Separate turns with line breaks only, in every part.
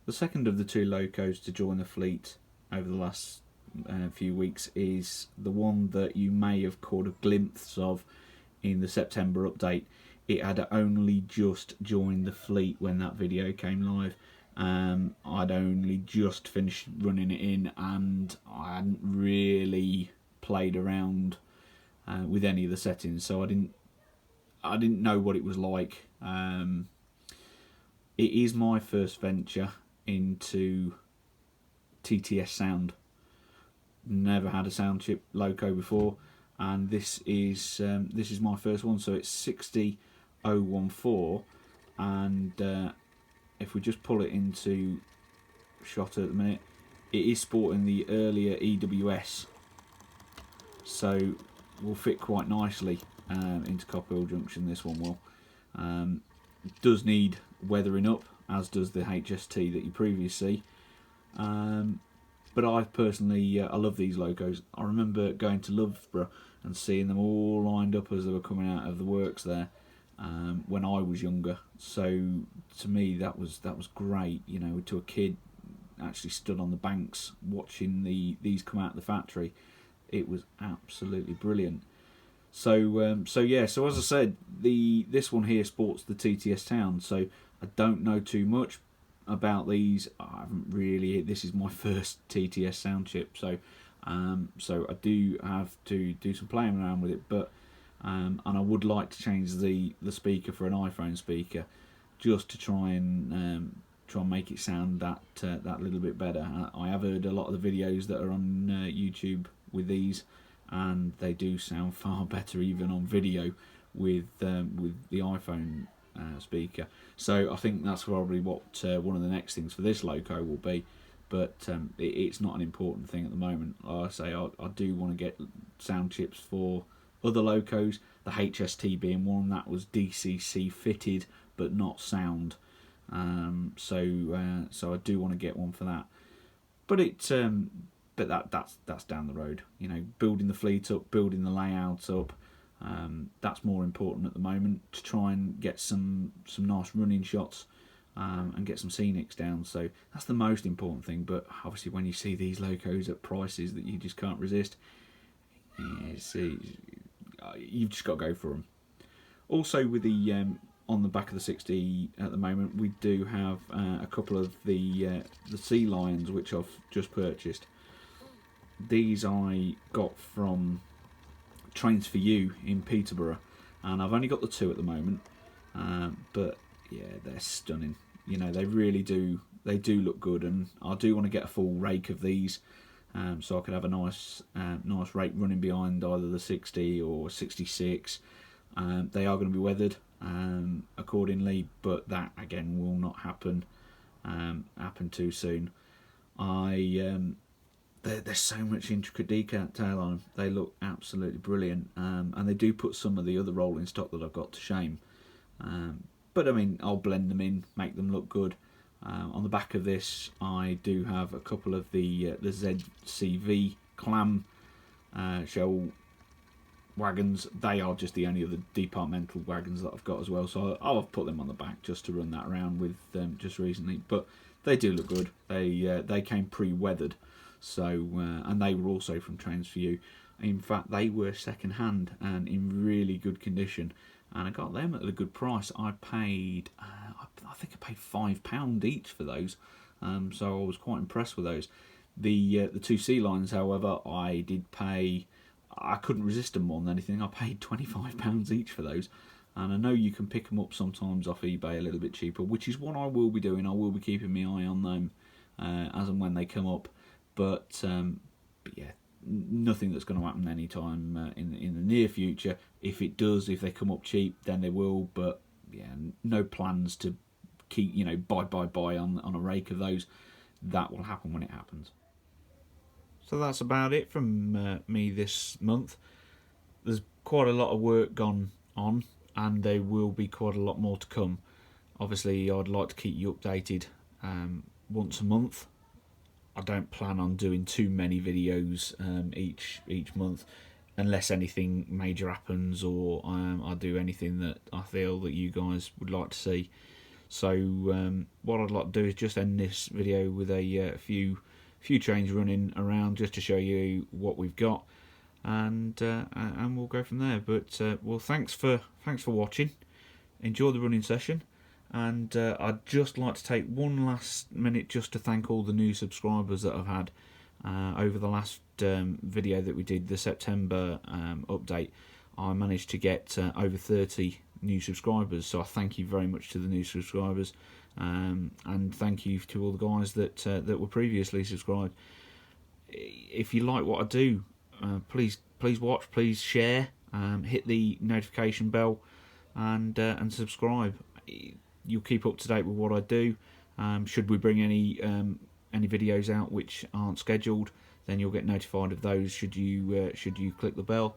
The second of the two locos to join the fleet over the last few weeks is the one that you may have caught a glimpse of in the September update. It had only just joined the fleet when that video came live. I'd only just finished running it in, and I hadn't really played around with any of the settings, so I didn't know what it was like. It is my first venture into TTS sound. Never had a sound chip loco before, and this is my first one. So it's 60014, and if we just pull it into shot at the minute, it is sporting the earlier EWS, so will fit quite nicely into Copperhill Junction. This one will. It does need weathering up, as does the HST that you previously see. But I personally, I love these locos. I remember going to Loughborough and seeing them all lined up as they were coming out of the works there when I was younger. So to me, that was great. You know, to a kid actually stood on the banks watching these come out of the factory. It was absolutely brilliant. So as I said, this one here sports the TTS Town. So I don't know too much about these. I haven't really. This is my first TTS sound chip, so I do have to do some playing around with it. But and I would like to change the speaker for an iPhone speaker, just to try and make it sound that little bit better. I have heard a lot of the videos that are on YouTube with these, and they do sound far better even on video with the iPhone speaker. So I think that's probably what one of the next things for this loco will be. But it's not an important thing at the moment. Like I say, I do want to get sound chips for other locos. The HST being one that was DCC fitted but not sound. So I do want to get one for that. But that's down the road. You know, building the fleet up, building the layout up. That's more important at the moment, to try and get some nice running shots and get some scenics down. So that's the most important thing. But obviously, when you see these locos at prices that you just can't resist, you've just got to go for them. Also, with the on the back of the 60 at the moment, we do have a couple of the Sea Lions which I've just purchased. These I got from Trains for You in Peterborough, and I've only got the two at the moment, but yeah, they're stunning. You know, they really do. They do look good, and I do want to get a full rake of these, so I could have a nice rake running behind either the 60 or 66. They are going to be weathered accordingly, but that again will not happen too soon. There's so much intricate detail on them. They look absolutely brilliant, and they do put some of the other rolling stock that I've got to shame. But I mean, I'll blend them in, make them look good. On the back of this, I do have a couple of the ZCV clam shell wagons. They are just the only other departmental wagons that I've got as well, so I'll put them on the back just to run that around with just recently. But they do look good. They came pre-weathered, so and they were also from Trains for You. In fact, they were second hand and in really good condition, and I got them at a good price. I paid I think I paid £5 each for those, so I was quite impressed with those. The two Sea Lions, however, I did pay. I couldn't resist them more than anything. I paid £25 each for those, and I know you can pick them up sometimes off eBay a little bit cheaper, which is what I will be doing. I will be keeping my eye on them as and when they come up, but yeah, nothing that's going to happen anytime in the near future. If it does, if they come up cheap, then they will. But yeah, no plans to keep buy on a rake of those. That will happen when it happens. So that's about it from me this month. There's quite a lot of work gone on, and there will be quite a lot more to come. Obviously, I'd like to keep you updated once a month. I don't plan on doing too many videos each month, unless anything major happens or I do anything that I feel that you guys would like to see. So what I'd like to do is just end this video with a few trains running around, just to show you what we've got, and we'll go from there. But well, thanks for watching. Enjoy the running session, and I'd just like to take one last minute just to thank all the new subscribers that I've had over the last video that we did, the September update. I managed to get over 30 new subscribers, so I thank you very much to the new subscribers, and thank you to all the guys that were previously subscribed. If you like what I do, please watch, please share, hit the notification bell, and subscribe. You'll keep up to date with what I do. Should we bring any videos out which aren't scheduled, then you'll get notified of those should you click the bell.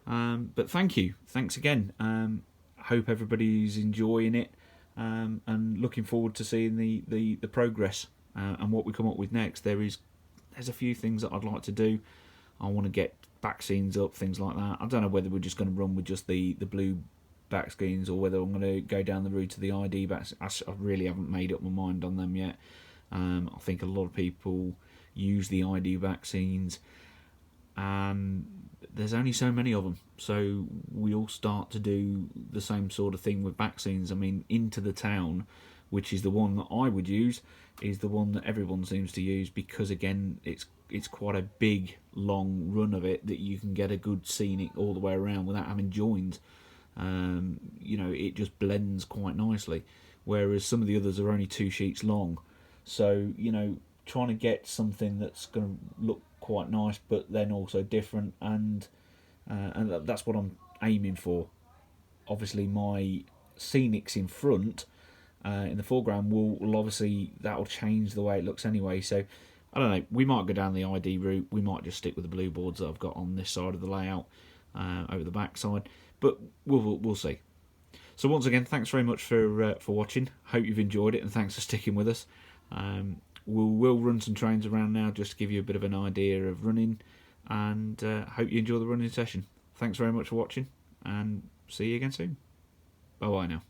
But thanks again. Hope everybody's enjoying it, and looking forward to seeing the progress and what we come up with next. There's a few things that I'd like to do. I want to get back scenes up, things like that. I don't know whether we're just going to run with just the blue back screens, or whether I'm going to go down the route of the ID backs. I really haven't made up my mind on them yet. I think a lot of people use the ID back scenes, and there's only so many of them, so we all start to do the same sort of thing with back scenes. I mean, Into the Town, which is the one that I would use, is the one that everyone seems to use, because again it's quite a big long run of it that you can get a good scenic all the way around without having joins. It just blends quite nicely, whereas some of the others are only 2 sheets long. So trying to get something that's going to look quite nice but then also different, and that's what I'm aiming for. Obviously my scenics in front, in the foreground, will obviously, that'll change the way it looks anyway. So I don't know, we might go down the ID route, we might just stick with the blue boards that I've got on this side of the layout, over the back side, but we'll see. So once again, thanks very much for watching. Hope you've enjoyed it, and thanks for sticking with us. We'll run some trains around now just to give you a bit of an idea of running, and hope you enjoy the running session. Thanks very much for watching, and see you again soon. Bye bye now.